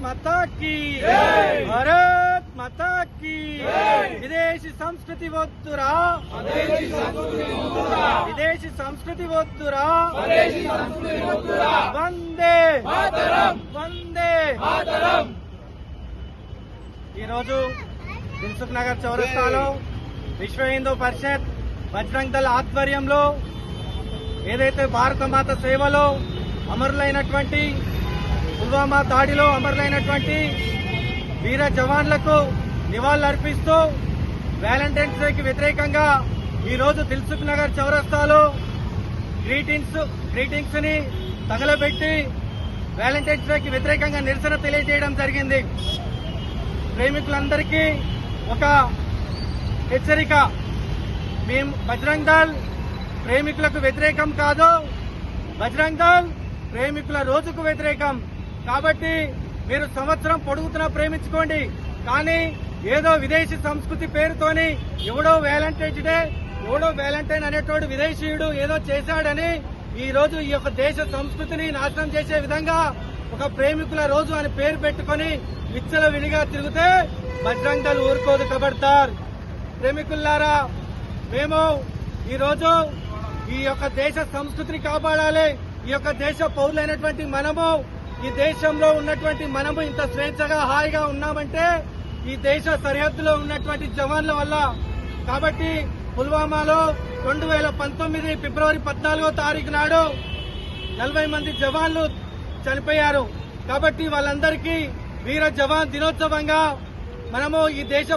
माता की भारत माता की विदेशी संस्कृति वोत्तुरा विदेशी संस्कृति वोत्तुरा वंदे वंदे दिलसुख नगर चौरस्तालो विश्व हिंदू परिषद बजरंग दल ఆధ్వర్యంలో ఏదైతే భారత మాత సేవలో అమరులైనటువంటి పుల్వామా దాడిలో అమరులైనటువంటి వీర జవాన్లకు నివాళులర్పిస్తూ వ్యాలంటైన్స్ డేకి వ్యతిరేకంగా ఈ రోజు దిల్సుఖ్ నగర్ చౌరస్తాలో గ్రీటింగ్స్ ని తగలబెట్టి వ్యాలంటైన్స్ డేకి వ్యతిరేకంగా నిరసన తెలియజేయడం జరిగింది. ప్రేమికులందరికీ ఒక హెచ్చరిక, మేము బజరంగ్ దళ్ ప్రేమికులకు వ్యతిరేకం కాదు, బజరంగ్ దళ్ ప్రేమికుల రోజుకు వ్యతిరేకం. కాబట్టి మీరు సంవత్సరం పొడుగుతున్నా ప్రేమించుకోండి, కానీ ఏదో విదేశీ సంస్కృతి పేరుతోని ఎవడో వ్యాలంటైన్ అనేటోడు విదేశీయుడు ఏదో చేశాడని ఈ రోజు ఈ యొక్క దేశ సంస్కృతిని నాశనం చేసే విధంగా ఒక ప్రేమికుల రోజు అని పేరు పెట్టుకుని విచ్చల విడిగా తిరిగితే బజరంగ్ దళ్ ఊరుకోదు, ఖబర్దార్. ప్రేమికుల్లారా, మేము ఈ రోజు ఈ యొక్క దేశ సంస్కృతిని కాపాడాలి. ఈ యొక్క దేశ పౌరులైనటువంటి మనము, ఈ దేశంలో ఉన్నటువంటి మనము ఇంత స్వేచ్ఛగా హాయిగా ఉన్నామంటే ఈ దేశ సరిహద్దులో ఉన్నటువంటి జవాన్ల వల్ల. కాబట్టి పుల్వామాలో 2019 ఫిబ్రవరి 14వ తారీఖు నాడు 40 మంది జవాన్లు చనిపోయారు. కాబట్టి వాళ్ళందరికీ వీర జవాన్ దినోత్సవంగా మనము ఈ దేశ